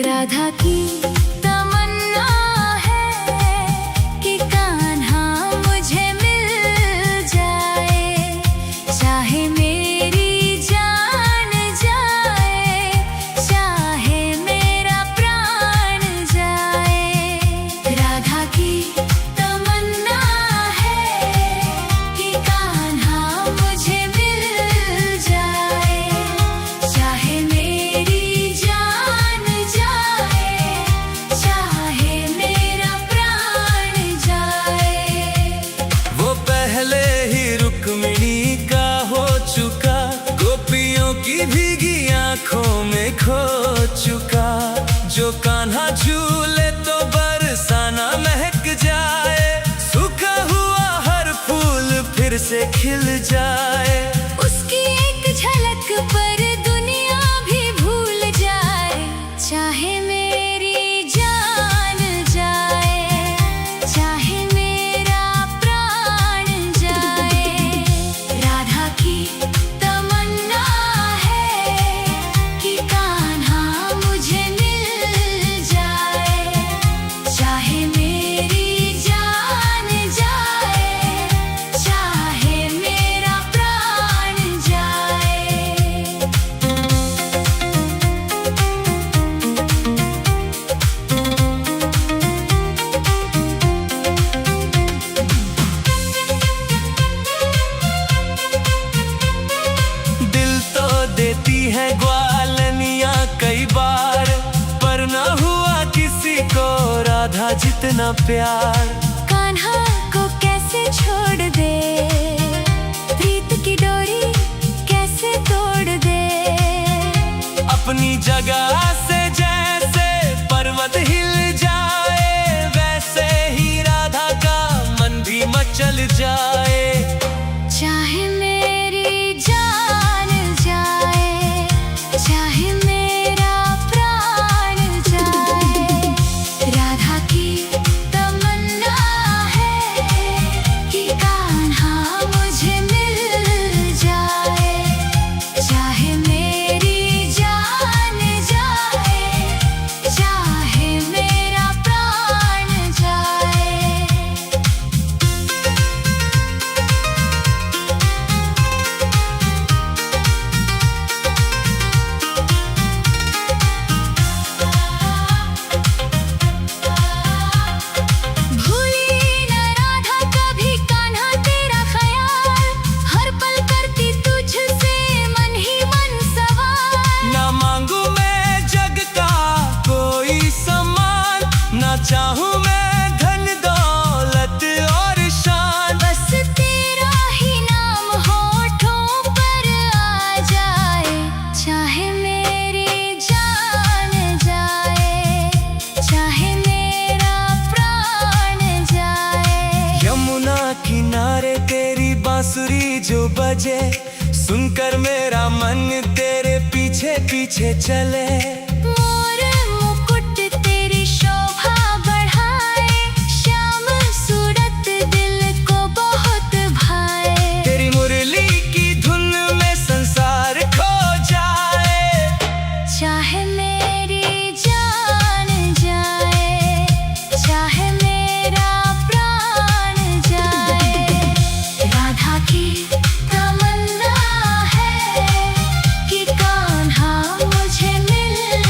राधा की तमन्ना है कि कान्हा मुझे मिल जाए, चाहे मेरी जान जाए, चाहे मेरा प्राण जाए। राधा की तमन्ना है कि कान्हा मुझे मिल जाए, चाहे मेरी जान जाए, चाहे मेरा प्राण जाए। वो पहले ही रुक्मिणी का हो चुका, गोपियों की भीगी आंखों में खो चुका। जो कान्हा झूले तो बरसाना महक जाए, सूखा हुआ हर फूल फिर से खिल जाए। उसकी एक झलक पर दुनिया भी भूल जाए, चाहे मेरी जान जाए, चाहे मेरा प्राण जाए। राधा की तमन्ना है कि कान्हा मुझे मिल जाए, चाहे मेरी जान जाए, चाहे मेरा प्राण जाए। दिल तो देती है ग्वालनिया कई बार, पर न हुआ किसी को राधा जितना प्यार। कान्हा को कैसे छोड़ दे, प्रीत की डोरी कैसे तोड़ दे। अपनी जगह से जैसे पर्वत हिल जाए, वैसे ही राधा का मन भी मचल जाए। चाहे मेरी जान जाए, चाहे मेरा प्राण जाए। राधा की तमन्ना है कि कान्हा मुझे मिल जाए, चाहे मेरी जान जाए, चाहे मेरा प्राण जाए। भूली न राधा कभी कान्हा तेरा ख्याल, हर पल करती तुझसे मन ही मन सवाल। ना मांगू मैं जग का कोई सम्मान, ना चाहूं मैं धन दौलत और शान। बस तेरा ही नाम होठों पर आ जाए, चाहे मेरी जान जाए, चाहे मेरा प्राण जाए। यमुना किनारे तेरी बांसुरी जो बजे, सुनकर मेरा मन तेरे पीछे पीछे चले। मोर मुकुट तेरी शोभा बढ़ाए, श्याम सूरत दिल को बहुत भाए। तेरी मुरली की धुन में संसार खो जाए। चाहे मेरी जान जाए, चाहे मेरा प्राण जाए। राधा की तमन्ना है कि कान्हा मुझे मिल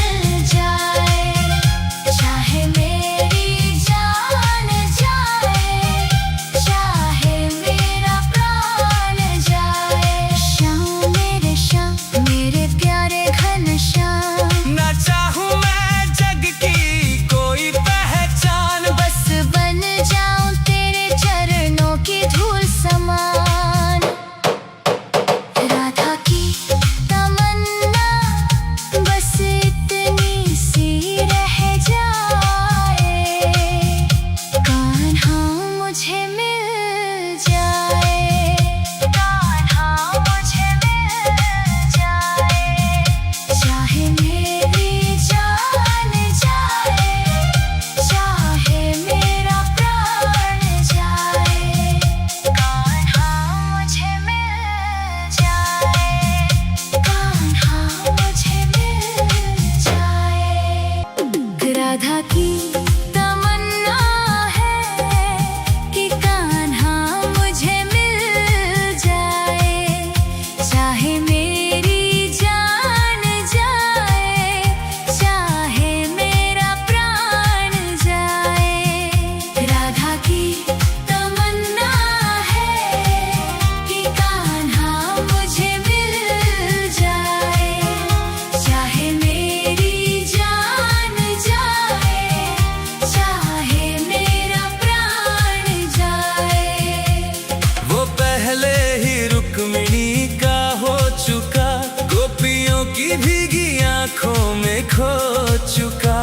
की तमन्ना है कि कान्हा मुझे मिल जाए, चाहे मेरी जान जाए, चाहे मेरा प्राण जाए। वो पहले ही रुक्मिणी का हो चुका, गोपियों की भीगी आंखों में खो चुका।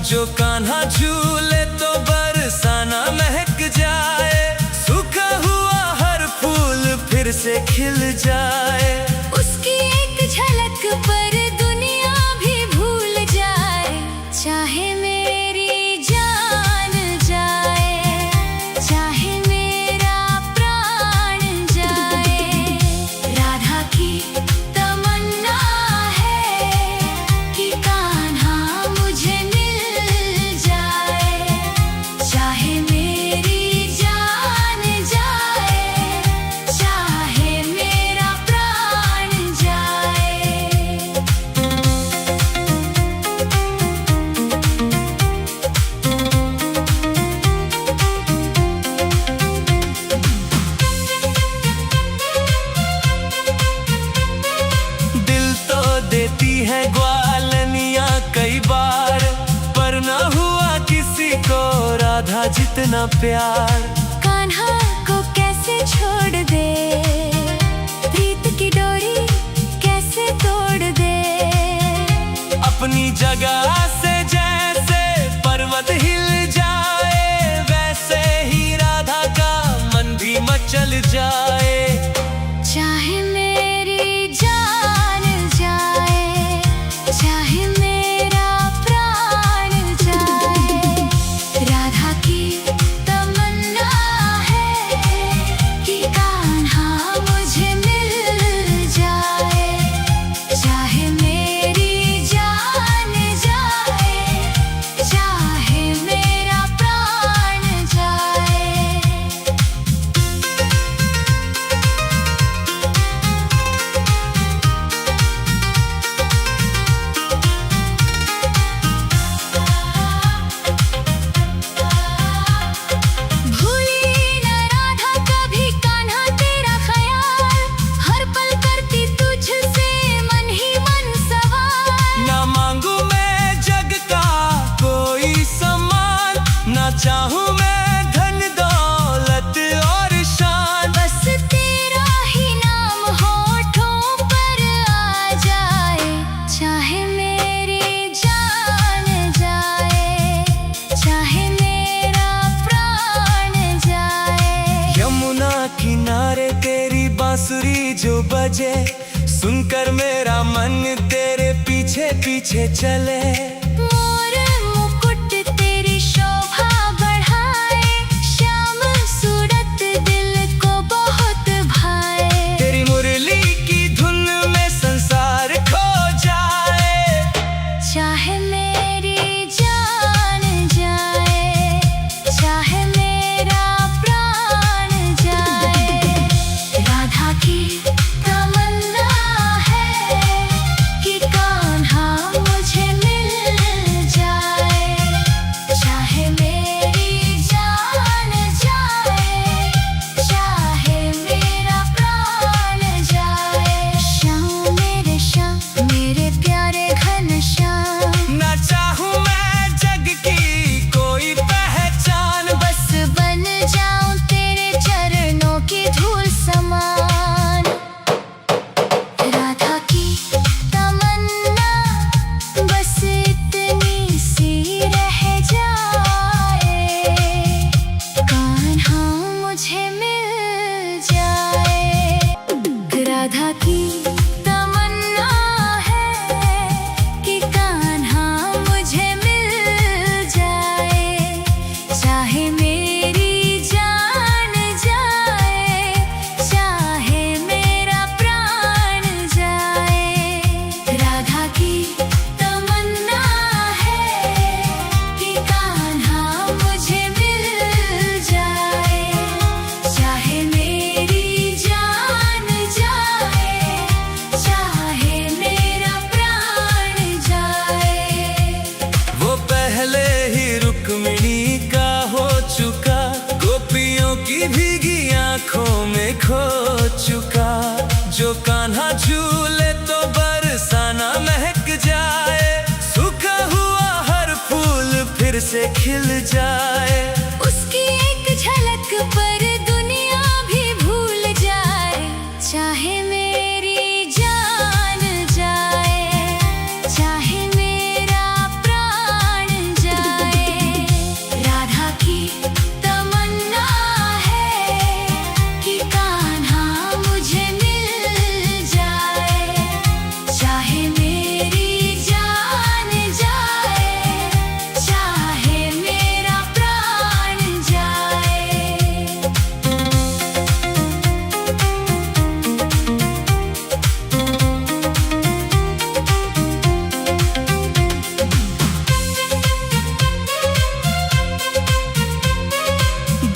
जो कान्हा झूले तो बरसाना महक जाए, सूखा हुआ हर फूल फिर से खिल जाए। उसकी एक झलक पर दुनिया भी भूल जाए, चाहे मेरी जान जाए, चाहे मेरा प्राण जाए। राधा की तमन्ना है कि कान्हा मुझे मिल जाए, चाहे मेरी जान जाए, चाहे मेरा प्राण जाए। दिल तो देती है ग्वालनिया कई बार, पर न हुआ किसी को राधा जितना प्यार। कान्हा को कैसे छोड़ दे, प्रीत की डोरी कैसे तोड़ दे। अपनी जगह से जैसे पर्वत हिल जाए, वैसे ही राधा का मन भी मचल जाए। चाहे मेरी जान जाए, चाहे मेरा प्राण जाए। राधा की तमन्ना है कि कान्हा मुझे मिल जाए, चाहे मेरी जान जाए, चाहे मेरा प्राण जाए। भूली न राधा कभी कान्हा तेरा ख्याल, हर पल करती तुझसे मन ही मन सवाल। ना मांगू मैं जग का कोई सम्मान, ना चाहूं मैं धन दौलत और शान। बस तेरा ही नाम होठों पर आ जाए, चाहे मेरी जान जाए, चाहे मेरा प्राण जाए। यमुना किनारे तेरी बांसुरी जो बजे, सुनकर मेरा मन तेरे पीछे पीछे चले। मोर मुकुट तेरी शोभा बढ़ाए, श्याम सूरत दिल को बहुत भाए। तेरी मुरली की धुन में संसार खो जाए। चाहे मेरी जान जाए, चाहे मेरा प्राण जाए। राधा की तमन्ना है कि कान्हा मुझे मिल आंखों में खो चुका। जो कान्हा झूले तो बरसाना महक जाए, सूखा हुआ हर फूल फिर से खिल जाए। उसकी एक झलक पर दुनिया भी भूल जाए, चाहे मेरी जान जाए, चाहे मेरा प्राण जाए। राधा की तमन्ना है कि कान्हा मुझे मिल जाए, चाहे मेरी जान जाए, चाहे मेरा प्राण जाए।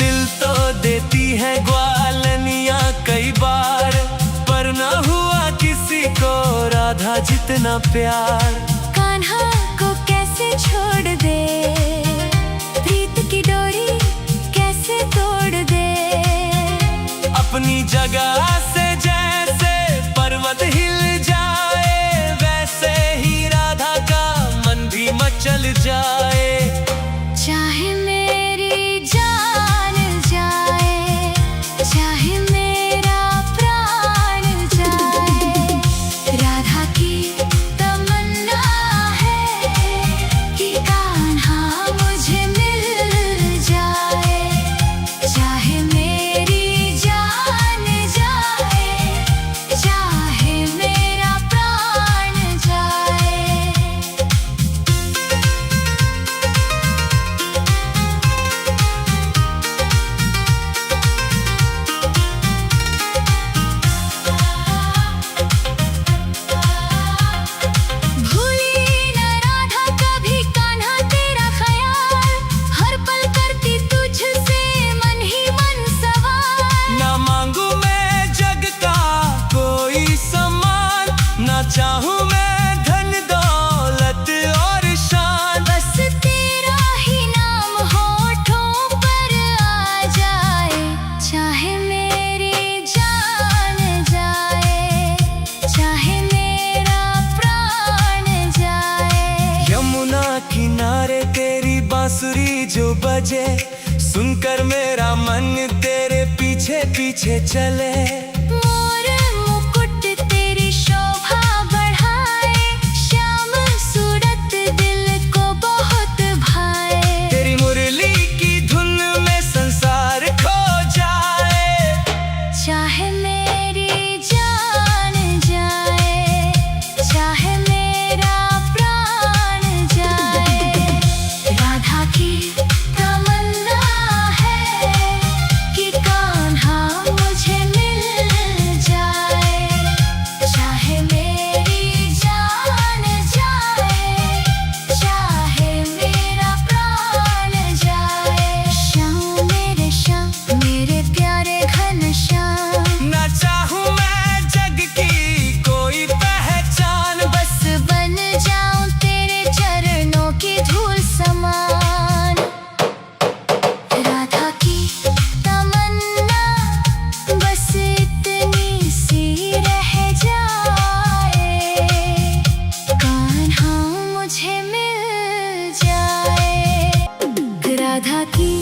दिल तो देती है ग्वालनियाँ कई बार, पर ना हुआ किसी को राधा जितना प्यार। कान्हा को कैसे छोड़ दे, प्रीत की डोरी कैसे तोड़ दे। अपनी जगह से जैसे पर्वत हिल जाए, वैसे ही राधा का मन भी मचल जाए। चाहे मेरी जान जाए, चाहे मेरा प्राण जाए। राधा की तमन्ना है कि कान्हा मुझे मिल जाए, चाहे मेरी जान जाए, चाहे मेरा प्राण जाए। भूली न राधा कभी कान्हा तेरा ख्याल, हर पल करती तुझसे मन ही मन सवाल। ना मांगू मैं जग का कोई सम्मान, ना चाहूँ मैं धन दौलत और शान। बस तेरा ही नाम होठों पर आ जाए, चाहे मेरी जान जाए, चाहे मेरा प्राण जाए। यमुना किनारे तेरी बांसुरी जो बजे, सुनकर मेरा मन तेरे पीछे पीछे चले। मोर मुकुट तेरी शोभा बढ़ाए, श्याम सूरत दिल को बहुत भाए। तेरी मुरली की धुन में संसार खो जाए। चाहे मेरी जान जाए, चाहे मेरा प्राण जाए। राधा की तमन्ना है कि कान्हा मुझे मिल जाए, चाहे मेरी जान जाए, चाहे मेरा प्राण जाए। श्याम मेरे प्यारे घनश्याम, ना चाहूँ मैं जग की कोई पहचान, बस बन जाऊं तेरे चरणों की धूल समान। राधा की तमन्ना बस इतनी सी रह जाए, कान्हा मुझे मिल जाए। राधा की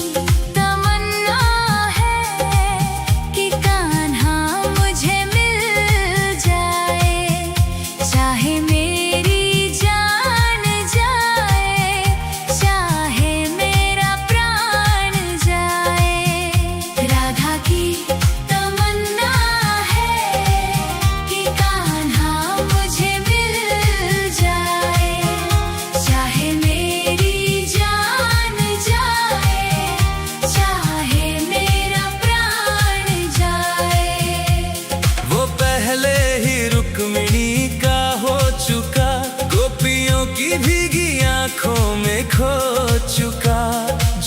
तमन्ना है कि कान्हा मुझे मिल जाए, चाहे मेरी जान जाए, चाहे मेरा प्राण जाए। राधा की तमन्ना है कि कान्हा मुझे मिल जाए, चाहे मेरी जान जाए, चाहे मेरा प्राण जाए। वो पहले ही रुक्मिणी का हो चुका, गोपियों की भीगी आंखों में खो चुका।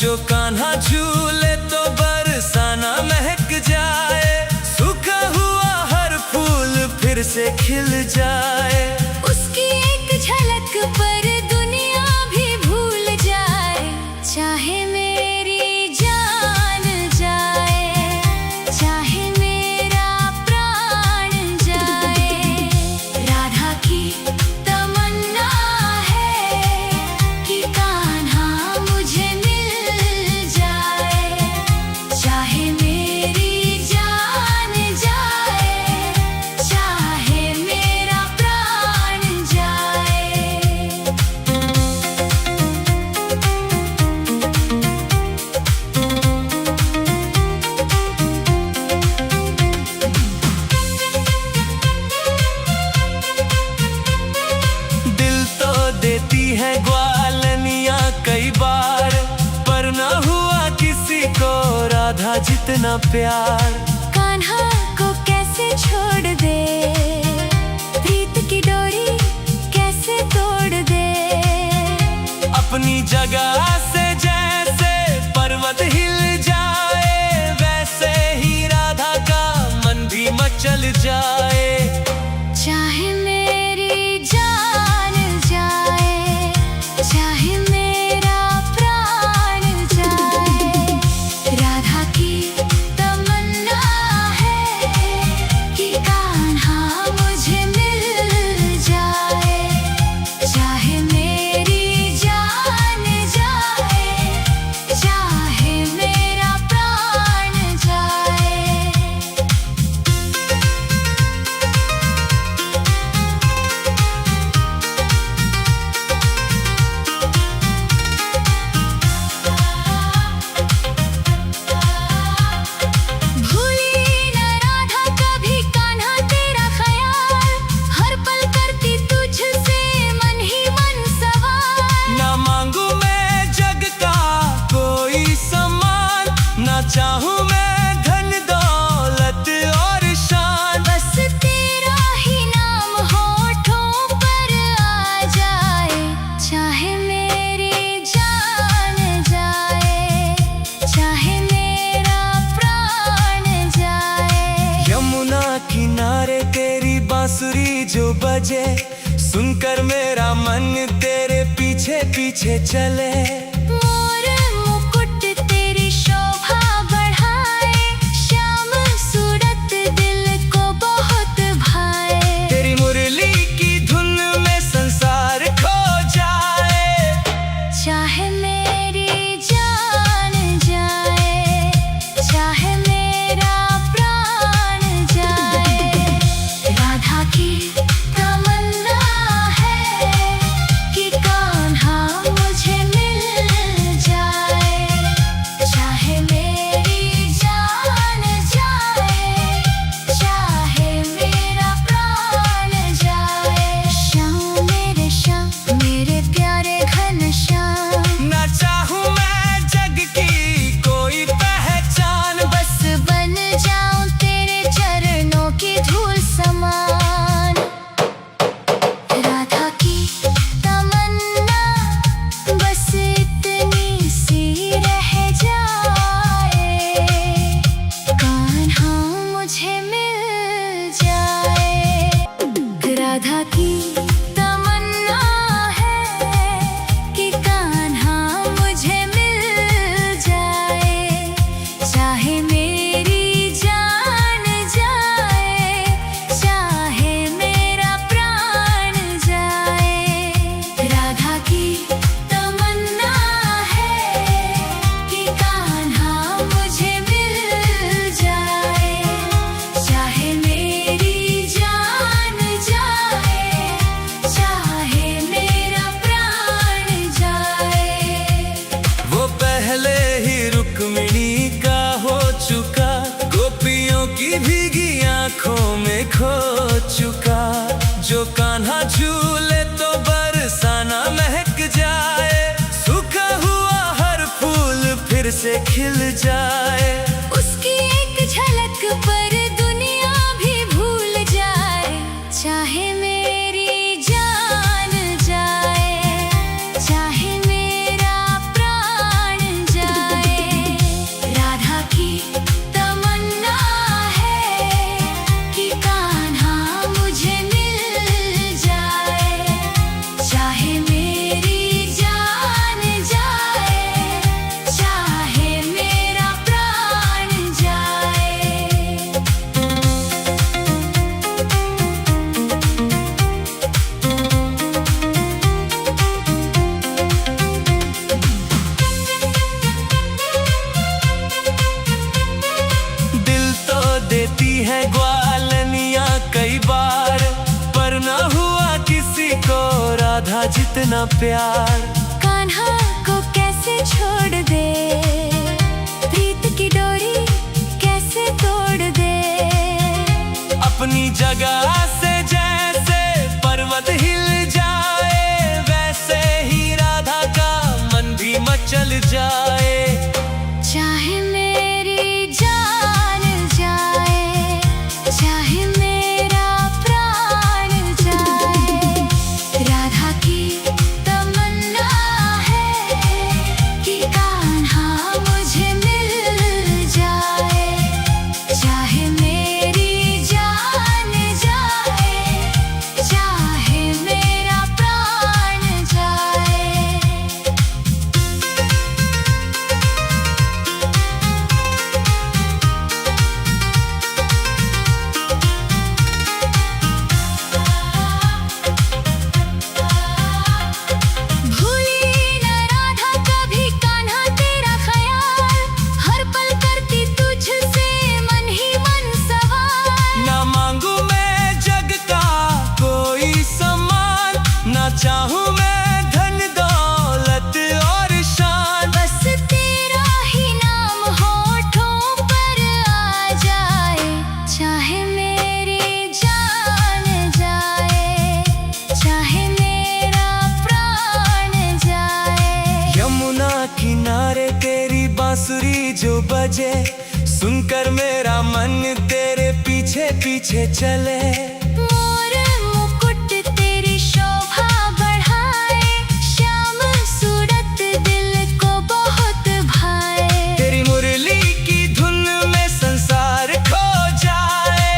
जो कान्हा झूले तो बरसाना महक जाए, सूखा हुआ हर फूल फिर से खिल जाए। उसकी एक झलक पर दुनिया भी भूल जाए, चाहे मेरी जान जाए, चाहे राधा जितना प्यार। कान्हा को कैसे छोड़ दे, प्रीत की डोरी कैसे तोड़ दे। अपनी जगह से जैसे पर्वत हिल जाए, वैसे ही राधा का मन भी मचल जाए। चाहे मेरी जान जाए, चाहे मेरा प्राण जाए, राधा की तमन्ना है कि कान्हा मुझे मिल जाए। चाहे मेरी जान जाए, चाहे मेरा प्राण जाए। भूली न राधा कभी कान्हा तेरा ख्याल, हर पल करती तुझसे मन ही मन सवाल। ना मांगू मैं जग का कोई सम्मान, ना चाहूं मैं धन दौलत और शान। बस तेरा ही नाम होठों पर आ जाए। चाहे मेरी जान जाए, चाहे मेरा प्राण जाए। यमुना किनारे तेरी बांसुरी जो बजे, सुनकर मेरा मन तेरे पीछे पीछे चले। मोर मुकुट तेरी शोभा बढ़ाए, श्याम सूरत दिल को बहुत भाए। तेरी मुरली की धुन में संसार खो जाए। चाहे मेरी जान जाए, चाहे मेरा प्राण जाए। राधा की तमन्ना है कि कान्हा मुझे मिल जाए। चाहे मेरी जान जाए, चाहे मेरा प्राण जाए। श्याम मेरे प्यारे घनश्याम, ना चाहूं मैं जग की कोई पहचान, बस बन जाऊं तेरे चरणों की धूल समान। राधा की तमन्ना बस इतनी सी रह जाए, कान्हा मुझे मिल जाए। राधा की तमन्ना है कि कान्हा मुझे मिल जाए। चाहे मेरी जान जाए, चाहे मेरा प्राण जाए। राधा की तमन्ना है कि कान्हा मुझे मिल जाए। चाहे मेरी जान जाए, चाहे मेरा प्राण जाए। वो पहले ही रुक्मिणी का हो चुका, गोपियों की भीगी आंखों में खो चुका। जो कान्हा झूले तो बरसाना महक जाए, सूखा हुआ हर फूल फिर से खिल जाए। उसकी एक झलक पर दुनिया भी भूल जाए। चाहे मेरी जान जाए, चाहे मेरा प्राण जाए। राधा की तमन्ना है कि कान्हा मुझे मिल जाए। चाहे मेरी जान जाए, चाहे मेरा प्राण जाए। दिल तो देती है ग्वालनिया कई बार, पर ना हुआ किसी को राधा जितना प्यार। कान्हा को कैसे छोड़ दे, प्रीत की डोरी कैसे तोड़ दे। अपनी जगह से जैसे पर्वत हिल जाए, वैसे ही राधा का मन भी मचल जाए। चाहे मेरी बजे, सुनकर मेरा मन तेरे पीछे पीछे चले। मोर मुकुट तेरी शोभा बढ़ाए, श्याम सूरत दिल को बहुत भाए। तेरी मुरली की धुन में संसार खो जाए,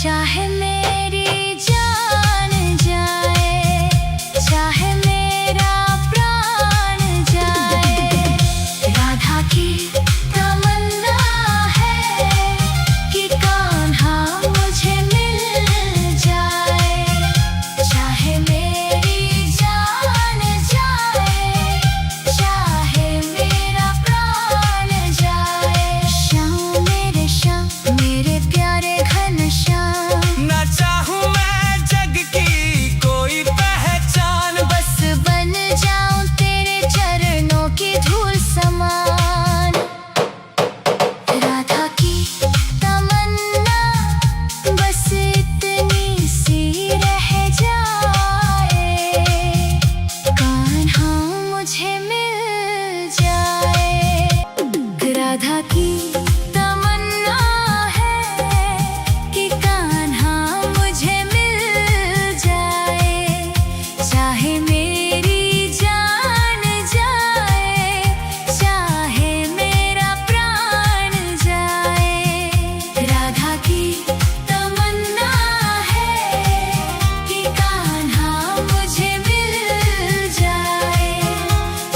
चाहे मेरी जान जाए, चाहे मेरा प्राण जाए। राधा की तमन्ना है कि कान्हा मुझे मिल जाए, चाहे मेरी जान जाए, चाहे मेरा प्राण जाए। श्याम मेरे प्यारे घनश्याम, ना चाहूं मैं जग की कोई पहचान, बस बन जाऊं तेरे चरणों की धूल समान। राधा की तमन्ना बस इतनी सी रह जाए, कान्हा मुझे मिल जाए। राधा की तमन्ना है कि कान्हा मुझे मिल जाए, चाहे मेरी जान जाए, चाहे मेरा प्राण जाए। राधा की तमन्ना है कि कान्हा मुझे मिल जाए,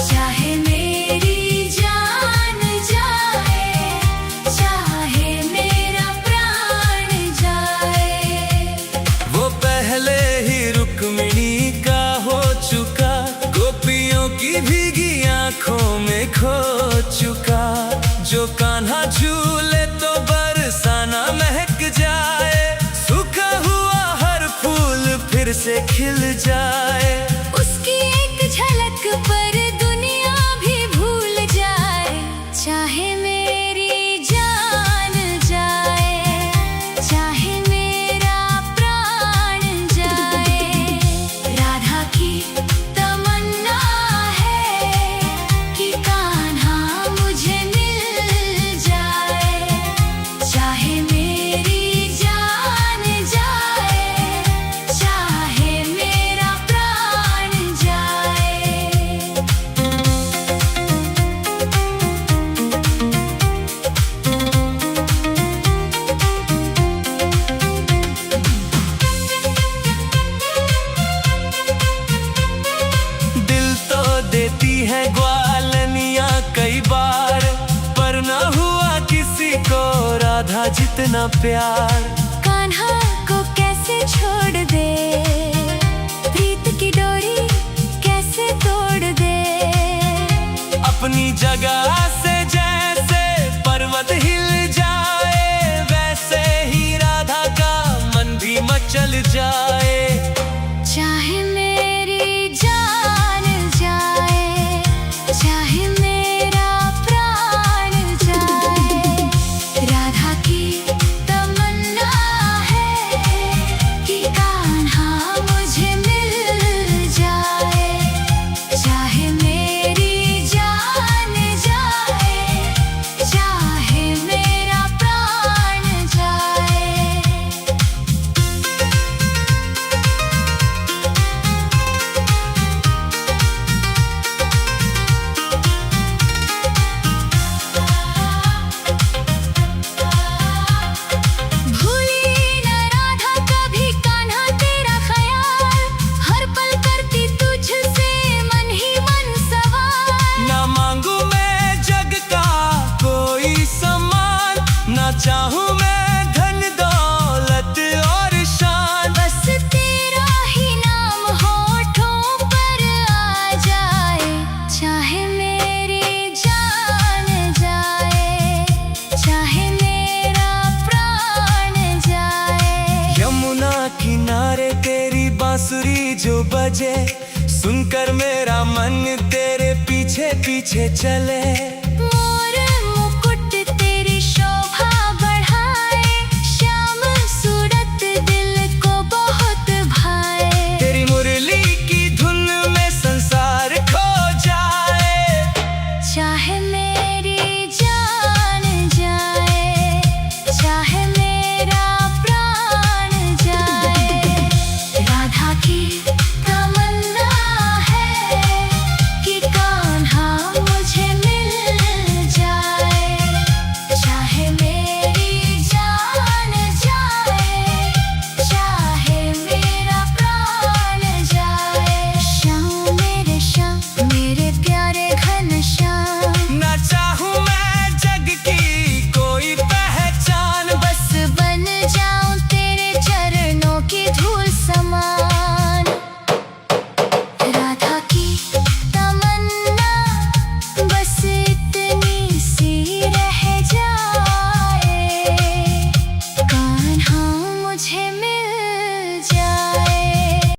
चाहे मेरी जान जाए, चाहे मेरा प्राण जाए। वो पहले ही रुक्मिणी का हो चुका, गोपियों की भीगी आंखों में खो चुका। जो कान्हा झूले तो बरसाना महक जाए, सूखा हुआ हर फूल फिर से खिल जाए। उसकी एक झलक पर दुनिया भी भूल जाए, चाहे मेरी जान जाए, चाहे मेरा प्राण जाए। राधा की तमन्ना है कि कान्हा मुझे मिल जाए, चाहे मेरी जान जाए, चाहे मेरा प्राण जाए। दिल तो देती है ग्वालनिया कई बार, पर न हुआ किसी को राधा जितना प्यार। कान्हा को कैसे छोड़ दे, प्रीत की डोरी कैसे तोड़ दे। अपनी जगह से जैसे पर्वत हिल जाए, वैसे ही राधा का मन भी मचल जाए। चाहे मेरी जान जाए, चाहे मेरा प्राण जाए। राधा की तमन्ना है कि कान्हा मुझे मिल जाए, चाहे मेरी जान जाए, चाहे मेरा प्राण जाए। भूली न राधा कभी कान्हा तेरा ख्याल, हर पल करती तुझसे मन ही मन सवाल। ना मांगू मैं जग का कोई सम्मान, ना चाहूं मैं धन दौलत और शान। बस तेरा ही नाम होठों पर आ जाए, चाहे मेरी जान जाए, चाहे मेरा प्राण जाए। यमुना किनारे तेरी बांसुरी जो बजे, सुनकर मेरा मन तेरे पीछे पीछे चले।